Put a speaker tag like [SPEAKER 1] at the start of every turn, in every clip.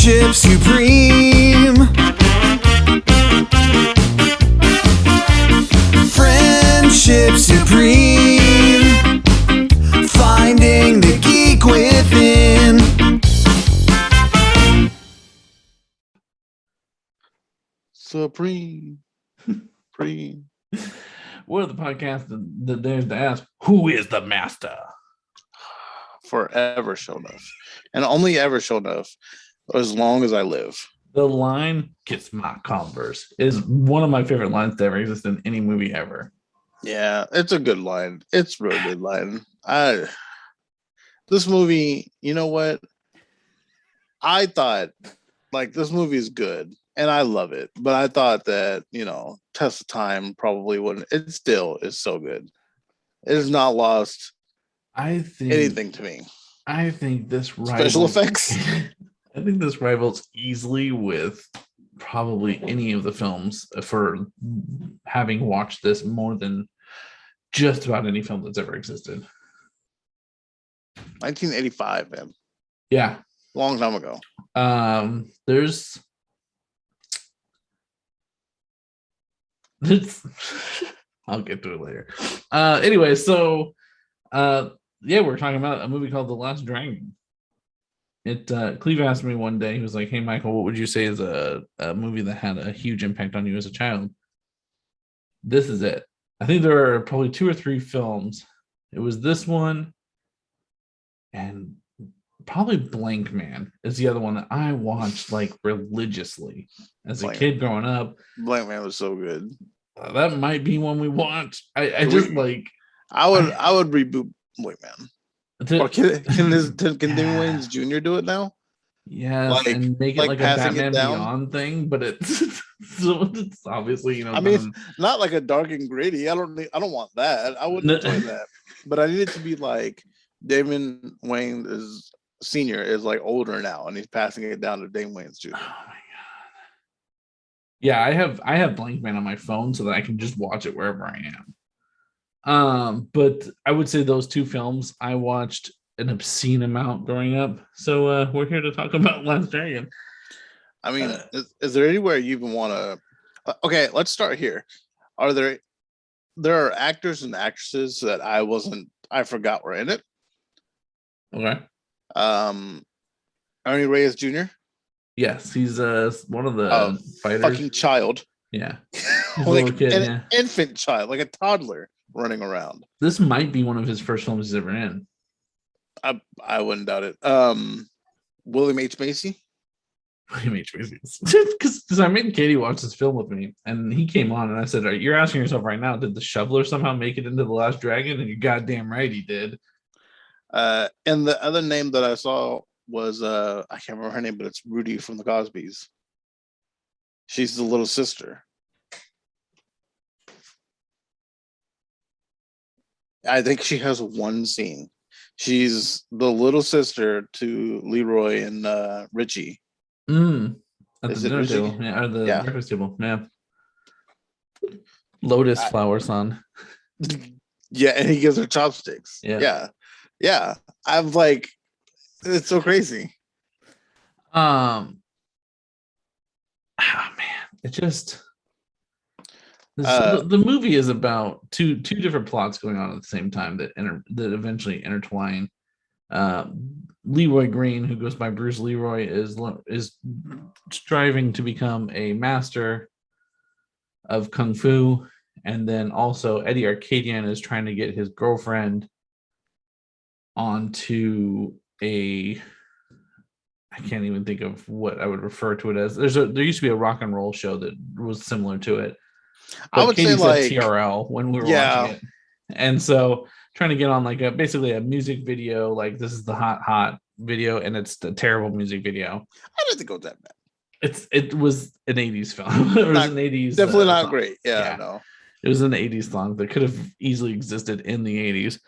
[SPEAKER 1] Friendship supreme. Friendship supreme. Finding the geek within.
[SPEAKER 2] Supreme. Supreme.
[SPEAKER 3] We're the podcast that dares to ask, who is the master?
[SPEAKER 2] Forever show enough. And only ever show enough as long as I live.
[SPEAKER 3] The line, "Kiss my Converse," is one of my favorite lines to ever exist in any movie ever.
[SPEAKER 2] Yeah, it's a good line. It's a real good line. This movie, you know what? I thought, like, this movie is good and I love it, but I thought that, Test of Time probably wouldn't. It still is so good. It has not lost anything to me.
[SPEAKER 3] I think this rivals
[SPEAKER 2] Special effects.
[SPEAKER 3] I think this rivals easily with probably any of the films for having watched this more than just about any film that's ever existed.
[SPEAKER 2] 1985, man.
[SPEAKER 3] Yeah.
[SPEAKER 2] Long time ago.
[SPEAKER 3] There's I'll get to it later. Anyway, so we're talking about a movie called The Last Dragon. Cleve asked me one day, he was like, "Hey Michael, what would you say is a movie that had a huge impact on you as a child?" This is it. I think there are probably 2 or 3 films. It was this one, and probably Blank Man is the other one that I watched like religiously as a kid growing up.
[SPEAKER 2] Blank Man was so good.
[SPEAKER 3] That might be one we watched. I would
[SPEAKER 2] reboot Blank Man. Or can Demi Wayans Jr. do it now?
[SPEAKER 3] Yeah, and make it like a Batman Beyond thing, but it's obviously
[SPEAKER 2] I mean, not like a dark and gritty. I don't want that. I wouldn't enjoy that. But I need it to be like Damon Wayans Sr. is like older now, and he's passing it down to Damon Wayans Jr.
[SPEAKER 3] Oh my god! Yeah, I have Blank Man on my phone so that I can just watch it wherever I am. But I would say those 2 films I watched an obscene amount growing up. So we're here to talk about Last Dragon.
[SPEAKER 2] I mean, is there anywhere you even want to? Okay, let's start here. Are there are actors and actresses that I forgot were in it?
[SPEAKER 3] Okay.
[SPEAKER 2] Ernie Reyes Jr.
[SPEAKER 3] Yes, he's one of the fighters.
[SPEAKER 2] Fucking child.
[SPEAKER 3] Yeah.
[SPEAKER 2] Like an infant child, like a toddler running around.
[SPEAKER 3] This might be one of his first films he's ever in.
[SPEAKER 2] I wouldn't doubt it. William H. Macy.
[SPEAKER 3] William H. Macy. Because I made Katie watch this film with me, and he came on, and I said, "You're asking yourself right now, did the shoveler somehow make it into The Last Dragon?" And you're goddamn right he did.
[SPEAKER 2] And the other name that I saw was I can't remember her name, but it's Rudy from the Cosbys. She's the little sister. I think she has one scene. She's the little sister to Leroy and Richie.
[SPEAKER 3] At the dinner table, or the breakfast table, yeah. Lotus flower son.
[SPEAKER 2] Yeah, and he gives her chopsticks. Yeah. I'm like, it's so crazy.
[SPEAKER 3] Oh man, it just the movie is about two different plots going on at the same time that eventually intertwine. Leroy Green, who goes by Bruce Leroy, is striving to become a master of kung fu, and then also Eddie Arcadian is trying to get his girlfriend onto I can't even think of what I would refer to it as. There used to be a rock and roll show that was similar to it. But
[SPEAKER 2] I would
[SPEAKER 3] Katie
[SPEAKER 2] say like
[SPEAKER 3] TRL when we were watching it, and so trying to get on like basically a music video, like this is the hot video, and it's a terrible music video.
[SPEAKER 2] I didn't think it was that bad.
[SPEAKER 3] It was an 80s film. It was an 80s.
[SPEAKER 2] Definitely not
[SPEAKER 3] song.
[SPEAKER 2] Great. Yeah, no.
[SPEAKER 3] It was an 80s song that could have easily existed in the 80s.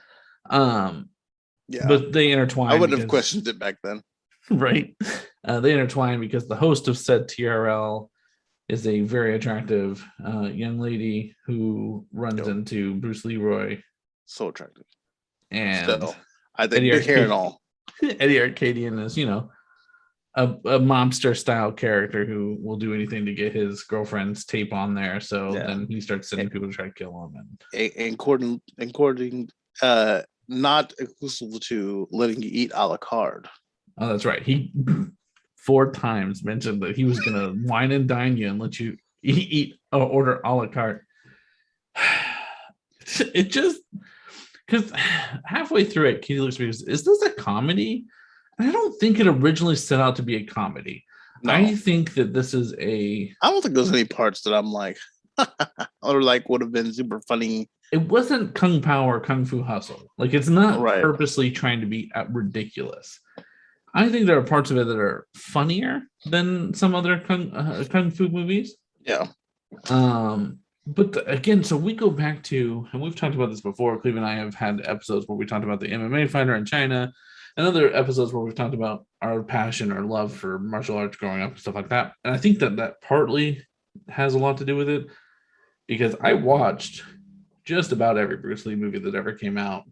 [SPEAKER 2] Yeah.
[SPEAKER 3] But they intertwine.
[SPEAKER 2] I wouldn't have questioned it back then.
[SPEAKER 3] Right. They intertwine because the host of said TRL is a very attractive young lady who runs into Bruce Leroy.
[SPEAKER 2] So attractive.
[SPEAKER 3] And
[SPEAKER 2] still, I think big hair and all.
[SPEAKER 3] Eddie Arcadian is, a mobster style character who will do anything to get his girlfriend's tape on there. So then he starts sending people to try to kill him.
[SPEAKER 2] And according not exclusive to letting you eat a la carte.
[SPEAKER 3] Oh, that's right. He 4 times mentioned that he was gonna wine and dine you and let you eat or order a la carte. It just because halfway through it, Katie looks at me and goes, "Is this a comedy?" And I don't think it originally set out to be a comedy.
[SPEAKER 2] No.
[SPEAKER 3] I think that this is a.
[SPEAKER 2] I don't think there's any parts that I'm like, or like would have been super funny.
[SPEAKER 3] It wasn't Kung Pao or Kung Fu Hustle. Like it's not purposely trying to be ridiculous. I think there are parts of it that are funnier than some other Kung Fu movies.
[SPEAKER 2] Yeah.
[SPEAKER 3] But again, so we go back to, and we've talked about this before. Cleve and I have had episodes where we talked about the MMA fighter in China, and other episodes where we've talked about our passion or love for martial arts growing up and stuff like that. And I think that partly has a lot to do with it because I watched just about every Bruce Lee movie that ever came out.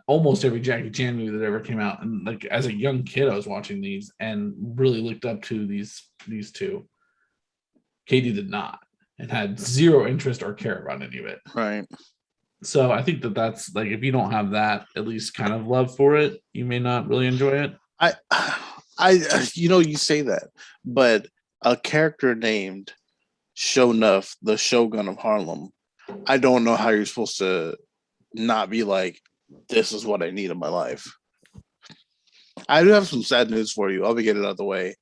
[SPEAKER 3] Almost every Jackie Chan movie that ever came out. And like as a young kid, I was watching these and really looked up to these two. Katie did not and had zero interest or care about any of it.
[SPEAKER 2] Right.
[SPEAKER 3] So I think that's like if you don't have that at least kind of love for it, you may not really enjoy it.
[SPEAKER 2] You say that, but a character named Shonuff, the Shogun of Harlem, I don't know how you're supposed to not be like, this is what I need in my life. I do have some sad news for you. I'll be getting it out of the way.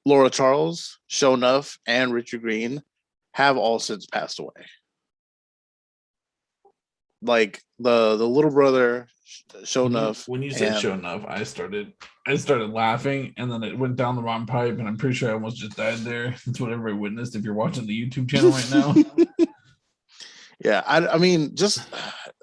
[SPEAKER 2] Laura Charles, Shonuff, and Richard Green have all since passed away. Like the little brother, Shonuff.
[SPEAKER 3] When you said Shonuff, I started laughing, and then it went down the wrong pipe, and I'm pretty sure I almost just died there. That's what everybody witnessed. If you're watching the YouTube channel right now,
[SPEAKER 2] yeah, I mean, just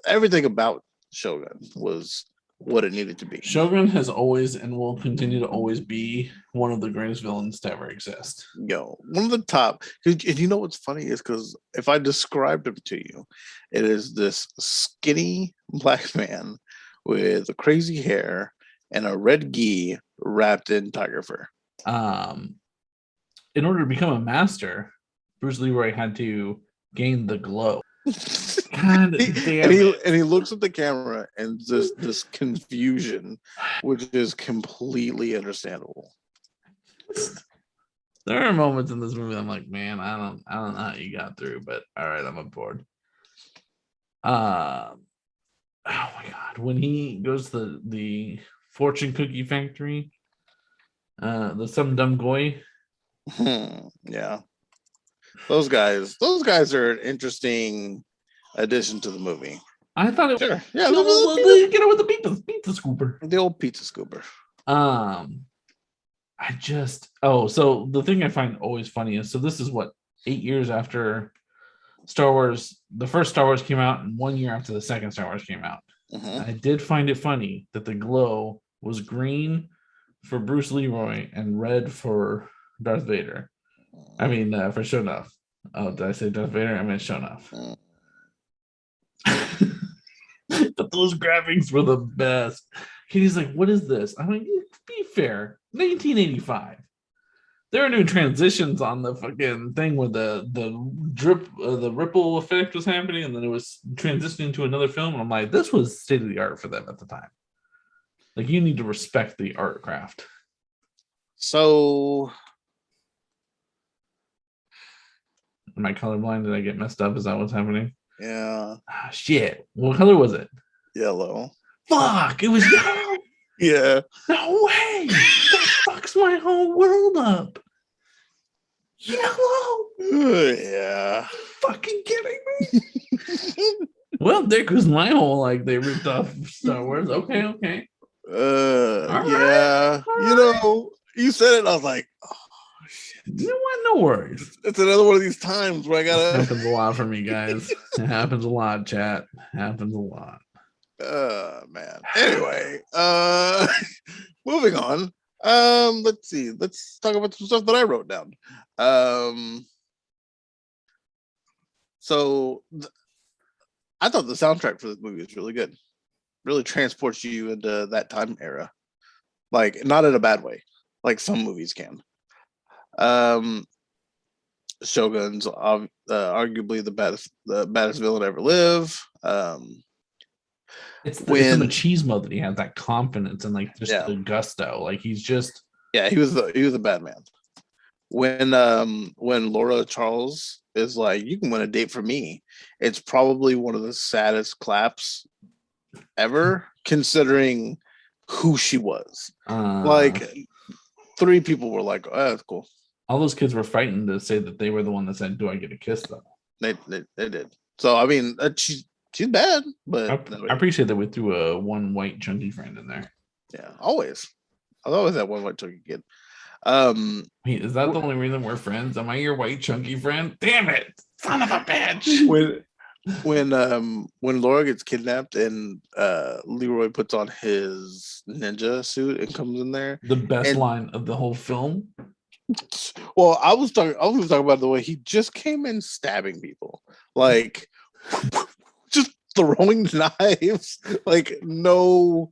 [SPEAKER 2] everything about Shogun was what it needed to be.
[SPEAKER 3] Shogun has always and will continue to always be one of the greatest villains to ever exist.
[SPEAKER 2] One of the top. And you know what's funny is because if I described him to you, it is this skinny black man with crazy hair and a red gi wrapped in tiger fur.
[SPEAKER 3] In order to become a master, Bruce Leroy had to gain the glow. God damn
[SPEAKER 2] and he looks at the camera and just this confusion, which is completely understandable.
[SPEAKER 3] There are moments in this movie I'm like, man, I don't know how you got through, but all right, I'm aboard. Oh my god, when he goes to the fortune cookie factory, the some dumb goy.
[SPEAKER 2] Yeah. Those guys are an interesting addition to the movie.
[SPEAKER 3] I thought it
[SPEAKER 2] was
[SPEAKER 3] get it with the pizza scooper.
[SPEAKER 2] The old pizza scooper.
[SPEAKER 3] So the thing I find always funny is, so this is what 8 years after Star Wars, the first Star Wars came out, and 1 year after the second Star Wars came out. I did find it funny that the glow was green for Bruce Leroy and red for Darth Vader. I mean, for Shonuff. Oh, did I say Darth Vader? I meant Shonuff. But those graphics were the best. Katie's like, what is this? I'm like, be fair. 1985. There are new transitions on the fucking thing where the drip, the ripple effect was happening, and then it was transitioning to another film. And I'm like, this was state of the art for them at the time. Like, you need to respect the art craft.
[SPEAKER 2] So,
[SPEAKER 3] am I colorblind? Did I get messed up? Is that what's happening?
[SPEAKER 2] Yeah.
[SPEAKER 3] Shit. What color was it?
[SPEAKER 2] Yellow.
[SPEAKER 3] Fuck! It was yellow.
[SPEAKER 2] Yeah.
[SPEAKER 3] No way. That fucks my whole world up. Yellow.
[SPEAKER 2] Yeah.
[SPEAKER 3] Fucking kidding me? Well, there goes my whole like they ripped off Star Wars. Okay.
[SPEAKER 2] Yeah. Right. You said it. And I was like, oh shit.
[SPEAKER 3] You know what? No worries.
[SPEAKER 2] It's another one of these times where I gotta.
[SPEAKER 3] It happens a lot for me, guys. It happens a lot, chat. It happens a lot.
[SPEAKER 2] Man. Anyway, moving on. Let's see. Let's talk about some stuff that I wrote down. I thought the soundtrack for this movie was really good. really transports you into that time era. Like, not in a bad way, like some movies can. Shogun's arguably the baddest villain ever live.
[SPEAKER 3] It's the
[SPEAKER 2] When
[SPEAKER 3] machismo that he has, that confidence and like just
[SPEAKER 2] Yeah.
[SPEAKER 3] the gusto. Like he's just
[SPEAKER 2] he was a bad man. When Laura Charles is like, you can win a date for me, it's probably one of the saddest claps ever, considering who she was. Like, 3 people were like, oh, that's cool.
[SPEAKER 3] all those kids were frightened to say that they were the one that said, "Do I get a kiss?" Though
[SPEAKER 2] They did. So I mean, she's bad, but
[SPEAKER 3] I appreciate that we threw a one white chunky friend in there.
[SPEAKER 2] Yeah, always. I've always had one white chunky kid.
[SPEAKER 3] Wait, is that the only reason we're friends? Am I your white chunky friend? Damn it, son of a bitch!
[SPEAKER 2] When Laura gets kidnapped and Leroy puts on his ninja suit and comes in there,
[SPEAKER 3] the best line of the whole film.
[SPEAKER 2] Well, I was talking about the way he just came in stabbing people, like just throwing knives, like no,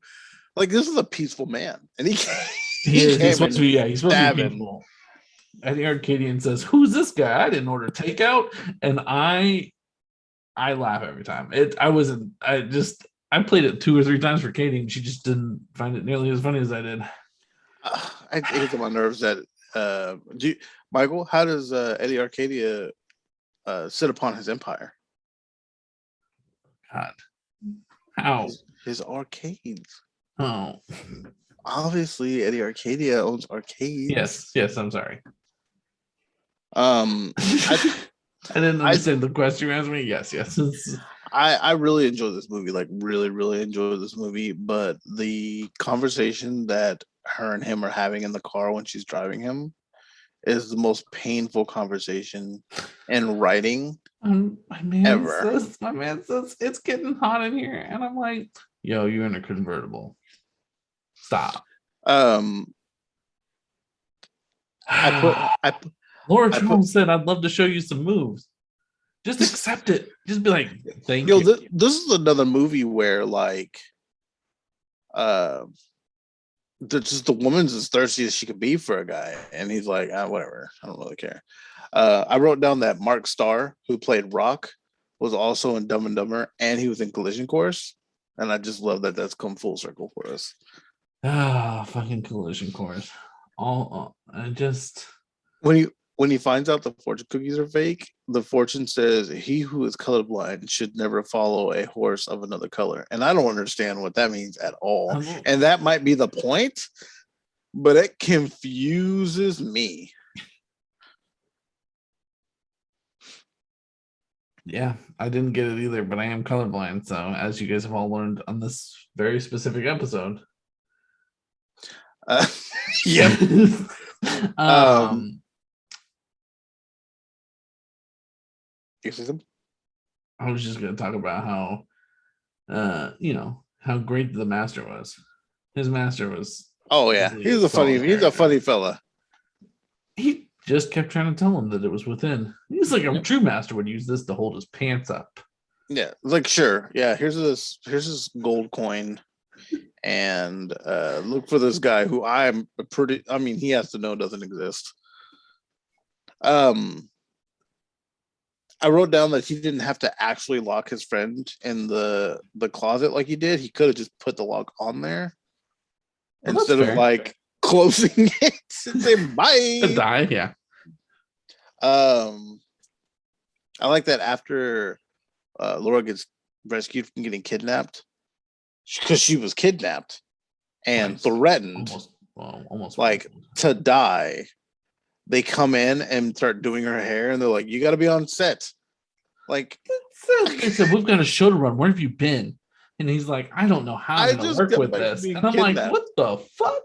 [SPEAKER 2] like this is a peaceful man, and he's supposed to be
[SPEAKER 3] peaceful. I think Arcadian says, "Who's this guy? I didn't order takeout," and I laugh every time. I played it 2 or 3 times for Katie, and she just didn't find it nearly as funny as I did.
[SPEAKER 2] I get on my nerves that. Michael, how does Eddie Arcadia sit upon his empire?
[SPEAKER 3] God, how
[SPEAKER 2] his arcades?
[SPEAKER 3] Oh,
[SPEAKER 2] obviously Eddie Arcadia owns arcades.
[SPEAKER 3] Yes. I'm sorry.
[SPEAKER 2] I
[SPEAKER 3] didn't understand the question you asked me. Yes.
[SPEAKER 2] I really enjoy this movie. Like, really enjoy this movie. But the conversation that her and him are having in the car when she's driving him is the most painful conversation in writing
[SPEAKER 3] my man
[SPEAKER 2] ever.
[SPEAKER 3] Says it's getting hot in here, and I'm like, yo, you're in a convertible. Stop. Laura Charles said, "I'd love to show you some moves. Just accept it. Just be like, thank you."
[SPEAKER 2] This is another movie where like, the woman's as thirsty as she could be for a guy, and he's like, whatever, I don't really care. I wrote down that Mark Starr, who played Rock, was also in Dumb and Dumber, and he was in Collision Course, and I just love that that's come full circle for us.
[SPEAKER 3] Fucking Collision Course.
[SPEAKER 2] When he finds out the fortune cookies are fake, the fortune says, "He who is colorblind should never follow a horse of another color." And I don't understand what that means at all. And that might be the point, but it confuses me.
[SPEAKER 3] Yeah, I didn't get it either, but I am colorblind. So, as you guys have all learned on this very specific episode.
[SPEAKER 2] Yeah.
[SPEAKER 3] I was just going to talk about how, how great the master was. His master was.
[SPEAKER 2] Oh yeah, he's a funny fella.
[SPEAKER 3] He just kept trying to tell him that it was within. He's like, a true master would use this to hold his pants up.
[SPEAKER 2] Yeah, like, sure, yeah. Here's this gold coin, and look for this guy who he has to know doesn't exist. I wrote down that he didn't have to actually lock his friend in the closet like he did. He could have just put the lock on there instead of like closing it and say bye.
[SPEAKER 3] Die, yeah.
[SPEAKER 2] I like that after Laura gets rescued from getting kidnapped, because she was kidnapped and threatened
[SPEAKER 3] almost
[SPEAKER 2] like to die. They come in and start doing her hair, and they're like, "You got to be on set." Like,
[SPEAKER 3] they said, "We've got a show to run. Where have you been?" And he's like, "I don't know how I'm going to work with this." And I'm like, "What the fuck?"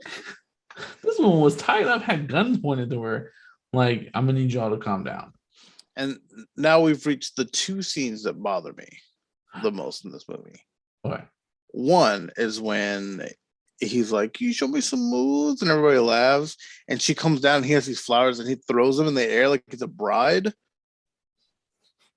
[SPEAKER 3] This one was tied up, had guns pointed to her. Like, I'm gonna need y'all to calm down.
[SPEAKER 2] And now we've reached the 2 scenes that bother me the most in this movie.
[SPEAKER 3] Okay.
[SPEAKER 2] One is when he's like, "Can you show me some moves?" And everybody laughs. And she comes down and he has these flowers and he throws them in the air like it's a bride.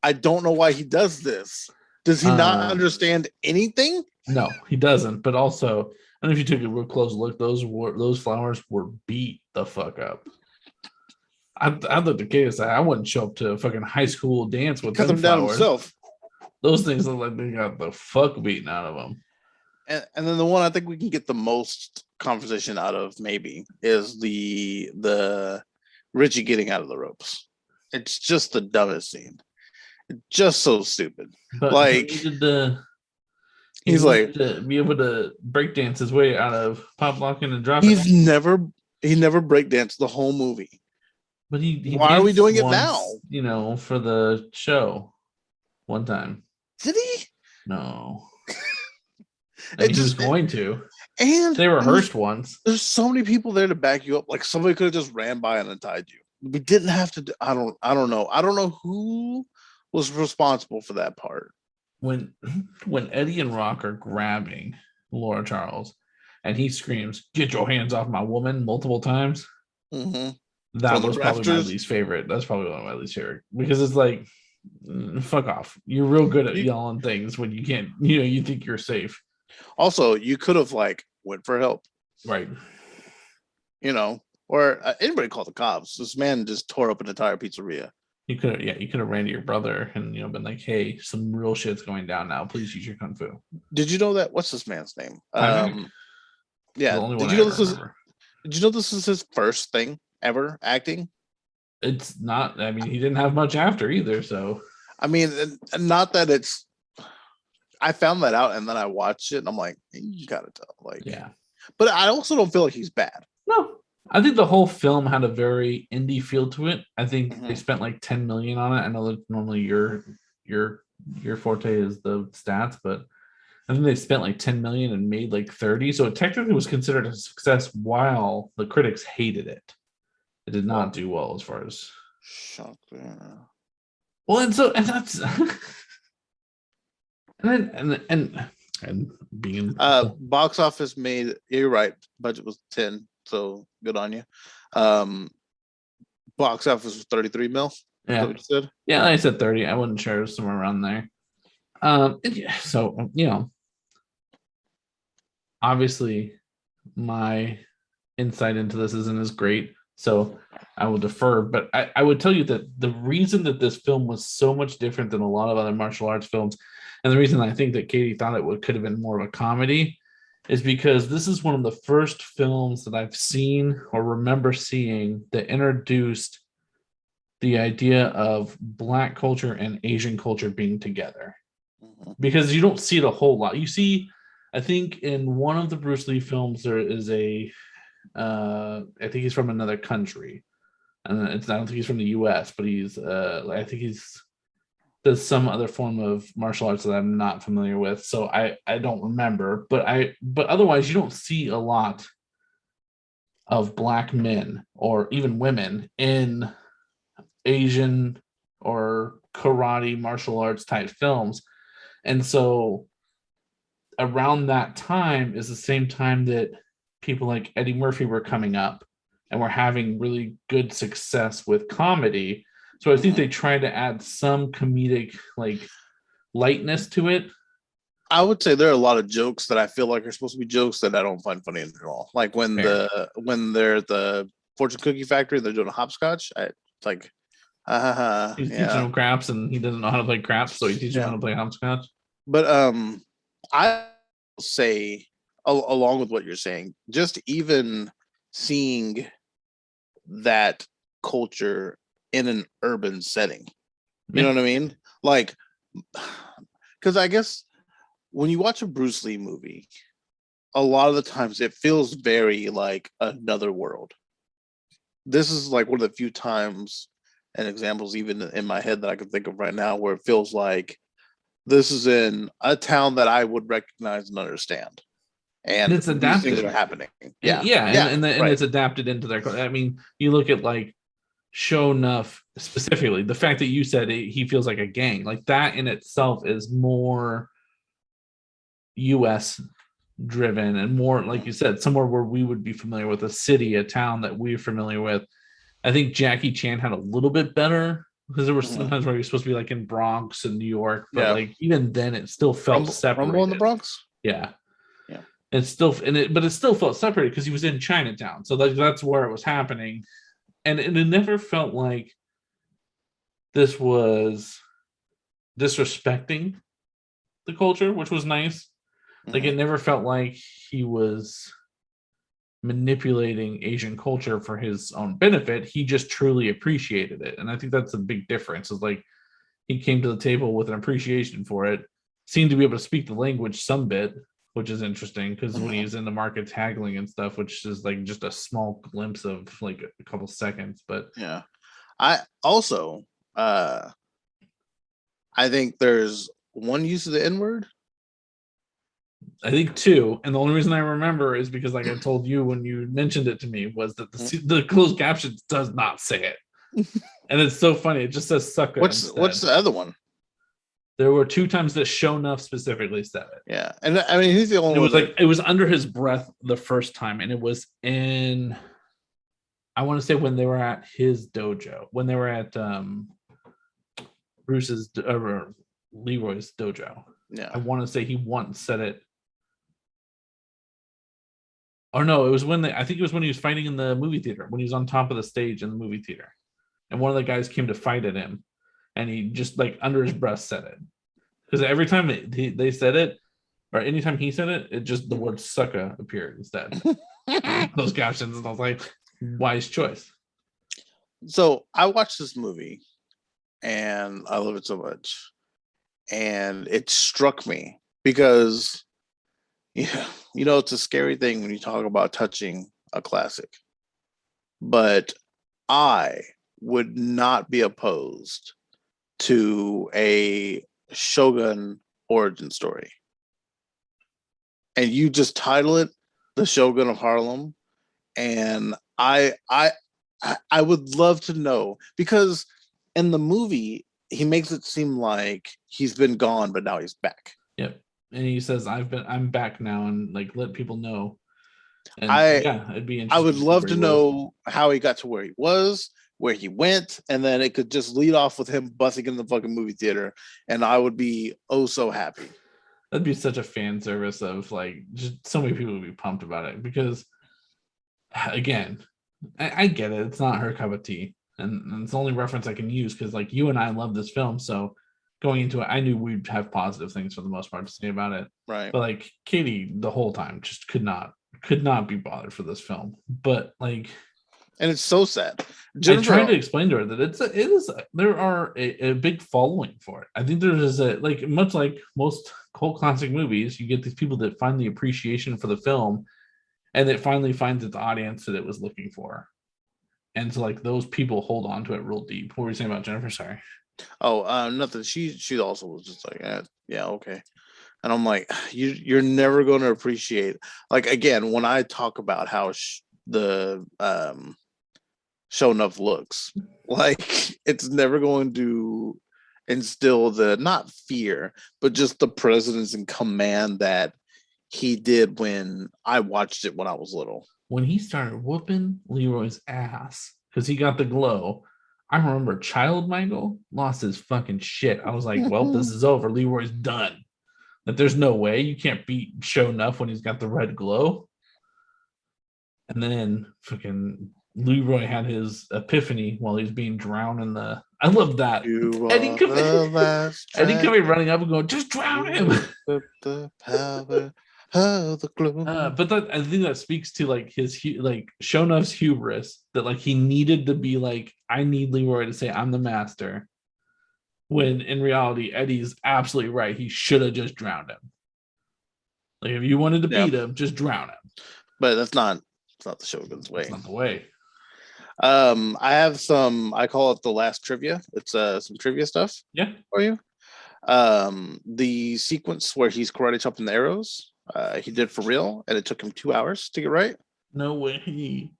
[SPEAKER 2] I don't know why he does this. Does he not understand anything?
[SPEAKER 3] No, he doesn't. But also, I don't know if you took a real close look. Those flowers were beat the fuck up. I looked at Katie, I wouldn't show up to a fucking high school dance with
[SPEAKER 2] Cut
[SPEAKER 3] them
[SPEAKER 2] them down
[SPEAKER 3] flowers.
[SPEAKER 2] himself.
[SPEAKER 3] Those things look like they got the fuck beaten out of them.
[SPEAKER 2] And then the one I think we can get the most conversation out of maybe is the Richie getting out of the ropes. It's just the dumbest scene. It's just so stupid.
[SPEAKER 3] But
[SPEAKER 2] Like
[SPEAKER 3] he needed
[SPEAKER 2] he's like
[SPEAKER 3] to be able to breakdance his way out of pop locking and dropping.
[SPEAKER 2] he never breakdanced the whole movie.
[SPEAKER 3] But he
[SPEAKER 2] why are we
[SPEAKER 3] danced
[SPEAKER 2] doing it
[SPEAKER 3] once,
[SPEAKER 2] now?
[SPEAKER 3] You know, for the show one time.
[SPEAKER 2] Did he?
[SPEAKER 3] No. He was going to.
[SPEAKER 2] And
[SPEAKER 3] they rehearsed once.
[SPEAKER 2] There's so many people there to back you up. Like somebody could have just ran by and untied you. We didn't have to. I don't know. I don't know who was responsible for that part.
[SPEAKER 3] When Eddie and Rock are grabbing Laura Charles, and he screams, "Get your hands off my woman!" multiple times.
[SPEAKER 2] Mm-hmm.
[SPEAKER 3] That was probably my least favorite. That's probably one of my least favorite because it's like, fuck off. You're real good at yelling things when you can't. You know, you think you're safe.
[SPEAKER 2] Also, you could have like went for help,
[SPEAKER 3] right?
[SPEAKER 2] You know, or anybody called the cops. This man just tore up an entire pizzeria.
[SPEAKER 3] You could have ran to your brother and been like, "Hey, some real shit's going down now. Please use your kung fu."
[SPEAKER 2] Did you know that? What's this man's name? Yeah. Did you know this is his first thing ever acting?
[SPEAKER 3] It's not. I mean, he didn't have much after either. So,
[SPEAKER 2] I mean, not that it's. I found that out and then I watched it and I'm like, you gotta tell. Like,
[SPEAKER 3] yeah.
[SPEAKER 2] But I also don't feel like he's bad.
[SPEAKER 3] No. I think the whole film had a very indie feel to it. I think they spent like 10 million on it. I know that normally your forte is the stats, but I think they spent like 10 million and made like 30. So it technically was considered a success while the critics hated it. It did not do well as far as
[SPEAKER 2] shocking.
[SPEAKER 3] Well, and that's and being
[SPEAKER 2] box office made, you're right, budget was 10, so good on you. Box office was 33 mil.
[SPEAKER 3] Yeah,
[SPEAKER 2] what you said?
[SPEAKER 3] Yeah, I said 30. I wasn't sure, somewhere around there. So obviously my insight into this isn't as great, so I will defer, but I would tell you that the reason that this film was so much different than a lot of other martial arts films, and the reason I think that Katie thought it could have been more of a comedy, is because this is one of the first films that I've seen or remember seeing that introduced the idea of Black culture and Asian culture being together. Because you don't see it a whole lot. You see, I think in one of the Bruce Lee films, there is I think he's from another country. And I don't think he's from the US, but I think he's does some other form of martial arts that I'm not familiar with. So I don't remember, but otherwise you don't see a lot of Black men or even women in Asian or karate martial arts type films. And so around that time is the same time that people like Eddie Murphy were coming up and were having really good success with comedy. So I think they tried to add some comedic like lightness to it.
[SPEAKER 2] I would say there are a lot of jokes that I feel like are supposed to be jokes that I don't find funny at all. Like when they're at the fortune cookie factory, they're doing a hopscotch. It's like,
[SPEAKER 3] he's teaching him craps and he doesn't know how to play craps, so he teaches him how to play hopscotch.
[SPEAKER 2] But I say along with what you're saying, just even seeing that culture in an urban setting, you know what I mean? Like, because I guess when you watch a Bruce Lee movie, a lot of the times it feels very like another world. This is like one of the few times and examples even in my head that I can think of right now where it feels like this is in a town that I would recognize and understand. And
[SPEAKER 3] it's adapted.
[SPEAKER 2] These things are happening.
[SPEAKER 3] And it's adapted into their. I mean, you look at like Show Enough specifically, the fact that you said he feels like a gang, like that in itself is more US driven and more, like you said, somewhere where we would be familiar with, a city, a town that we're familiar with. I think Jackie Chan had a little bit better because there were sometimes where he was supposed to be like in Bronx and New York, but like even then it still felt separate.
[SPEAKER 2] Rumble in the Bronx?
[SPEAKER 3] Yeah.
[SPEAKER 2] Yeah.
[SPEAKER 3] But it still felt separated because he was in Chinatown. So that's where it was happening. And it never felt like this was disrespecting the culture, which was nice. Like it never felt like he was manipulating Asian culture for his own benefit. He just truly appreciated it. And I think that's a big difference. Is like he came to the table with an appreciation for it, seemed to be able to speak the language some bit, which is interesting because when he's in the markets haggling and stuff, which is like just a small glimpse of like a couple seconds. But
[SPEAKER 2] yeah. I also I think there's one use of the N-word.
[SPEAKER 3] I think two, and the only reason I remember is because, like I told you when you mentioned it to me, was that the closed captions does not say it, and it's so funny. It just says "sucker."
[SPEAKER 2] What's the other one?
[SPEAKER 3] There were 2 times that Show Enough specifically said it.
[SPEAKER 2] Yeah, and I mean he's the only
[SPEAKER 3] It was
[SPEAKER 2] one.
[SPEAKER 3] like it was under his breath the first time, and it was in. I want to say when they were at his dojo, when they were at Bruce's Leroy's dojo.
[SPEAKER 2] Yeah,
[SPEAKER 3] I want to say he once said it. Or no, it was when I think it was when he was fighting in the movie theater, when he was on top of the stage in the movie theater. And one of the guys came to fight at him, and he just like under his breath said it. Because every time they said it, or anytime he said it, it just the word sucker appeared instead. Those captions, and I was like, wise choice.
[SPEAKER 2] So I watched this movie and I love it so much. And it struck me because yeah, it's a scary thing when you talk about touching a classic. But I would not be opposed to a Shogun origin story. And you just title it The Shogun of Harlem. And I would love to know, because in the movie he makes it seem like he's been gone, but now he's back.
[SPEAKER 3] Yep. And he says, I'm back now, and like let people know. And it'd be interesting.
[SPEAKER 2] I would love to know how he got to where he was, where he went, and then it could just lead off with him busting in the fucking movie theater, and I would be oh so happy.
[SPEAKER 3] That'd be such a fan service of like just so many people would be pumped about it because again, I get it. It's not her cup of tea. And it's the only reference I can use because like you and I love this film. So going into it, I knew we'd have positive things for the most part to say about it.
[SPEAKER 2] Right.
[SPEAKER 3] But like Katie the whole time just could not be bothered for this film. But like,
[SPEAKER 2] and it's so sad.
[SPEAKER 3] I tried to explain to her that there are a big following for it. I think there is much like most cult classic movies, you get these people that find the appreciation for the film and it finally finds its audience that it was looking for. And so like those people hold on to it real deep. What were you saying about Jennifer? Sorry.
[SPEAKER 2] Oh, nothing. She also was just like, yeah, okay. And I'm like, you're never going to appreciate, like, again, when I talk about how the Show Enough looks, like it's never going to instill the not fear, but just the presence and command that he did when I watched it when I was little.
[SPEAKER 3] When he started whooping Leroy's ass because he got the glow, I remember Child Michael lost his fucking shit. I was like, well, this is over. Leroy's done. Like, there's no way you can't beat Show Enough when he's got the red glow. And then fucking Leroy had his epiphany while he's being drowned in the. I love that. Eddie coming running up and going, just drown him.
[SPEAKER 2] The power of the glow.
[SPEAKER 3] But I think that speaks to like his Show Enough's hubris that like he needed to be like, I need Leroy to say I'm the master. When in reality, Eddie's absolutely right. He should have just drowned him. Like if you wanted to beat him, just drown him.
[SPEAKER 2] But it's not the Shogun's way.
[SPEAKER 3] It's not the way.
[SPEAKER 2] I have some, I call it the last trivia. It's some trivia stuff.
[SPEAKER 3] Yeah.
[SPEAKER 2] For you. The sequence where he's karate chopping the arrows, he did for real, and it took him 2 hours to get right.
[SPEAKER 3] No way.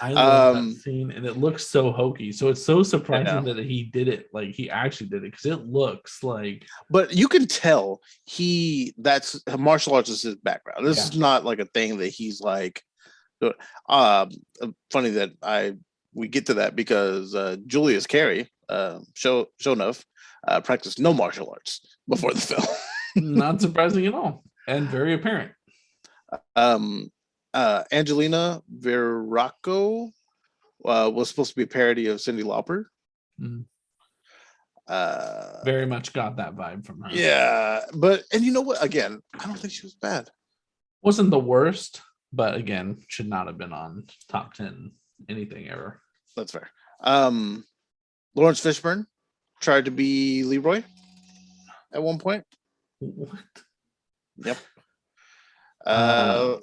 [SPEAKER 3] I love that scene, and it looks so hokey. So it's so surprising that he did it. Like he actually did it because it looks like.
[SPEAKER 2] But you can tell that's martial arts is his background. This is not like a thing that he's like. Funny that we get to that because Julius Carey, Show Enough, practiced no martial arts before the film.
[SPEAKER 3] Not surprising at all, and very apparent.
[SPEAKER 2] Angelina Verrocco was supposed to be a parody of Cyndi Lauper.
[SPEAKER 3] Mm.
[SPEAKER 2] Uh,
[SPEAKER 3] Very much got that vibe from her.
[SPEAKER 2] yeah, and you know what? Again, I don't think she was bad.
[SPEAKER 3] Wasn't the worst, but again, should not have been on top 10 anything ever.
[SPEAKER 2] That's fair. Lawrence Fishburne tried to be Leroy at one point.
[SPEAKER 3] What?
[SPEAKER 2] Yep. Go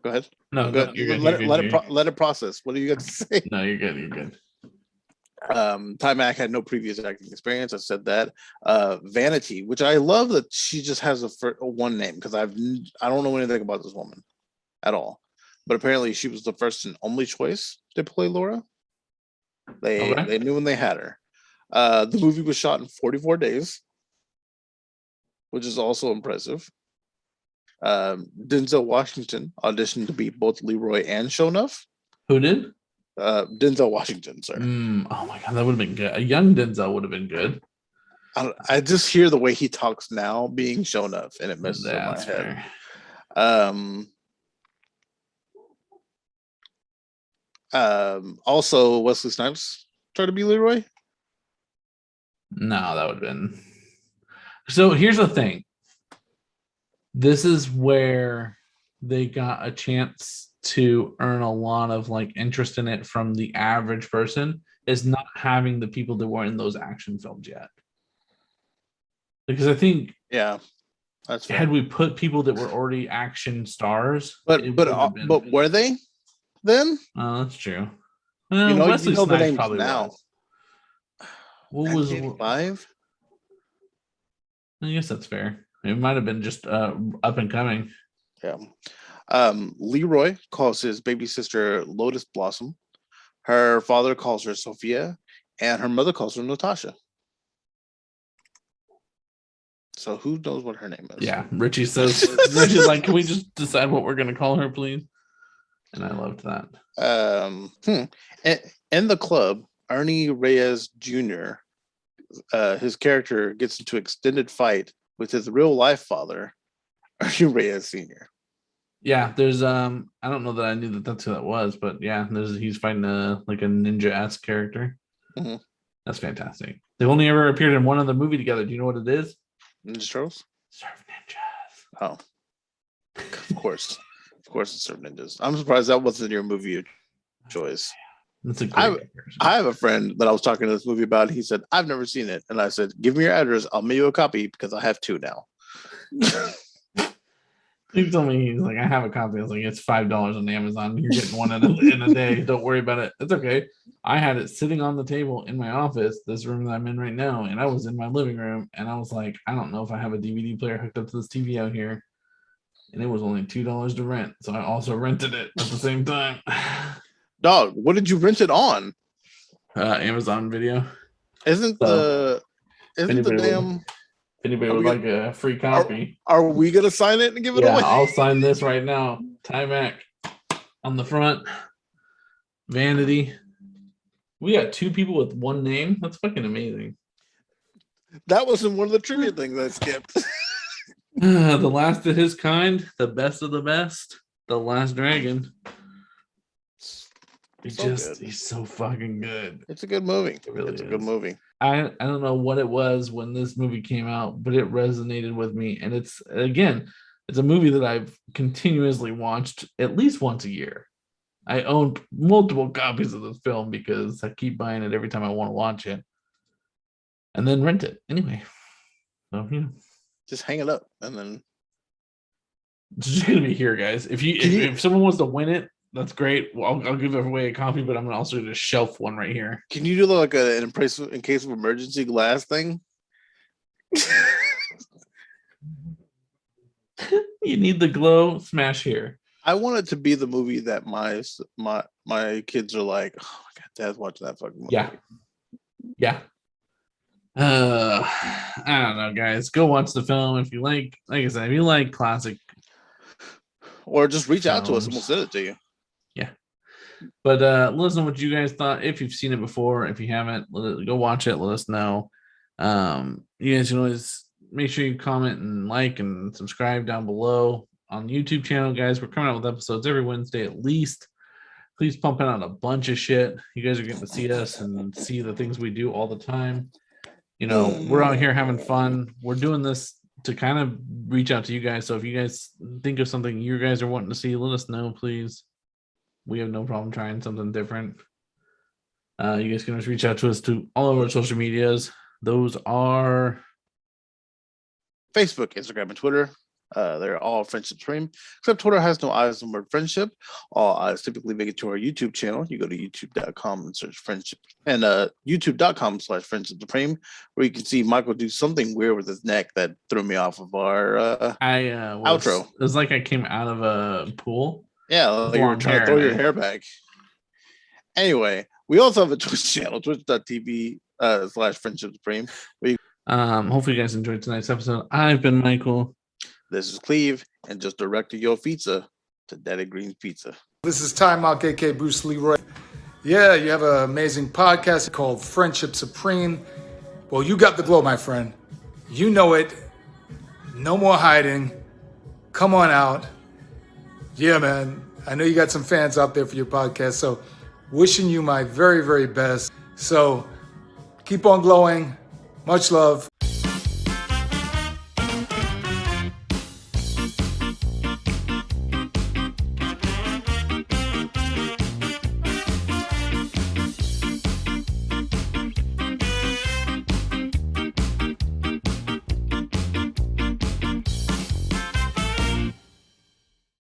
[SPEAKER 2] ahead.
[SPEAKER 3] No,
[SPEAKER 2] Go ahead.
[SPEAKER 3] you're good.
[SPEAKER 2] Let it process. What do you got to say?
[SPEAKER 3] No, you're good. You're good.
[SPEAKER 2] Ty Mack had no previous acting experience. I said that. Vanity, which I love that she just has a one name, because I don't know anything about this woman at all. But apparently she was the first and only choice to play Laura. They knew when they had her. The movie was shot in 44 days, which is also impressive. Denzel Washington auditioned to be both Leroy and Shonuff.
[SPEAKER 3] Who did?
[SPEAKER 2] Denzel Washington, sir.
[SPEAKER 3] Oh my god, that would have been good. A young Denzel would have been good.
[SPEAKER 2] I just hear the way he talks now being Shonuff, and it messes up my head. Also, Wesley Snipes tried to be Leroy.
[SPEAKER 3] No, that would have been. So here's the thing. This is where they got a chance to earn a lot of like interest in it from the average person, is not having the people that were in those action films yet. Because I think,
[SPEAKER 2] yeah, that's fair.
[SPEAKER 3] Had we put people that were already action stars,
[SPEAKER 2] but were they then?
[SPEAKER 3] Oh, that's true.
[SPEAKER 2] Wesley Snipes probably now.
[SPEAKER 3] What was
[SPEAKER 2] 5?
[SPEAKER 3] I guess that's fair. It might have been just up and coming.
[SPEAKER 2] Yeah. Leroy calls his baby sister Lotus Blossom. Her father calls her Sophia, and her mother calls her Natasha. So who knows what her name is?
[SPEAKER 3] Yeah, Richie says, Richie's like, can we just decide what we're going to call her, please? And I loved that.
[SPEAKER 2] In the club, Ernie Reyes Jr., his character gets into an extended fight with his real life father, Ernie Reyes Sr.
[SPEAKER 3] Yeah, there's I don't know that I knew that that's who that was, but yeah, he's fighting like a ninja-esque character.
[SPEAKER 2] Mm-hmm.
[SPEAKER 3] That's fantastic. They've only ever appeared in one other movie together. Do you know what it is?
[SPEAKER 2] Ninja Turtles?
[SPEAKER 3] Surf Ninjas.
[SPEAKER 2] Oh, of course it's Surf Ninjas. I'm surprised that wasn't your movie of choice.
[SPEAKER 3] That's a great
[SPEAKER 2] I have a friend that I was talking to this movie about. He said, I've never seen it. And I said, give me your address. I'll mail you a copy because I have 2 now.
[SPEAKER 3] He told me, he's like, I have a copy. I was like, it's $5 on Amazon. You're getting one in a day. Don't worry about it. It's okay. I had it sitting on the table in my office, this room that I'm in right now, and I was in my living room, and I was like, I don't know if I have a DVD player hooked up to this TV out here. And it was only $2 to rent. So I also rented it at the same time.
[SPEAKER 2] Dog, what did you rent it on?
[SPEAKER 3] Amazon Video.
[SPEAKER 2] Isn't the damn...
[SPEAKER 3] If anybody would like a free copy.
[SPEAKER 2] Are we going to sign it and give it away?
[SPEAKER 3] I'll sign this right now. Ty Mack on the front. Vanity. We got 2 people with one name. That's fucking amazing.
[SPEAKER 2] That wasn't one of the trivia things I skipped.
[SPEAKER 3] The last of his kind. The best of the best. The Last Dragon. He's so fucking good.
[SPEAKER 2] It's a good movie.
[SPEAKER 3] It's
[SPEAKER 2] a good movie.
[SPEAKER 3] I don't know what it was when this movie came out, but it resonated with me. And it's a movie that I've continuously watched at least once a year. I own multiple copies of this film because I keep buying it every time I want to watch it. And then rent it anyway. So,
[SPEAKER 2] just hang it up and then
[SPEAKER 3] it's just gonna be here, guys. If someone wants to win it, that's great. Well, I'll give away a copy, but I'm gonna also just shelf one right here.
[SPEAKER 2] Can you do like an in case of emergency glass thing?
[SPEAKER 3] You need the glow, smash here.
[SPEAKER 2] I want it to be the movie that my kids are like, oh my god, Dad's watching that fucking movie.
[SPEAKER 3] Yeah. I don't know, guys. Go watch the film if you like I said, if you like classic,
[SPEAKER 2] or just reach out to us and we'll send it to you.
[SPEAKER 3] Yeah. But let us know what you guys thought. If you've seen it before, if you haven't, go watch it. Let us know. You guys can always make sure you comment and like and subscribe down below on the YouTube channel, guys. We're coming out with episodes every Wednesday at least. Please pumping out a bunch of shit. You guys are getting to see us and see the things we do all the time. You know, we're out here having fun. We're doing this to kind of reach out to you guys. So if you guys think of something you guys are wanting to see, let us know, please. We have no problem trying something different. You guys can just reach out to us to all of our social medias. Those are
[SPEAKER 2] Facebook, Instagram, and Twitter. They're all Friendship Supreme, except Twitter has no eyes on the word friendship. All eyes typically make it to our YouTube channel. You go to youtube.com and search friendship, and youtube.com/friendship supreme, where you can see Michael do something weird with his neck that threw me off of our outro.
[SPEAKER 3] It was like I came out of a pool.
[SPEAKER 2] Yeah, like you were trying to throw your hair back. Anyway, we also have a Twitch channel, twitch.tv/friendship supreme.
[SPEAKER 3] Hopefully you guys enjoyed tonight's episode. I've been Michael.
[SPEAKER 2] This is Cleve, and just directed your pizza to Daddy Green's Pizza.
[SPEAKER 4] This is Time Out, aka Bruce Leroy. Yeah, you have an amazing podcast called Friendship Supreme. Well, you got the glow, my friend. You know it. No more hiding. Come on out. Yeah, man. I know you got some fans out there for your podcast, so wishing you my very, very best. So keep on glowing. Much love.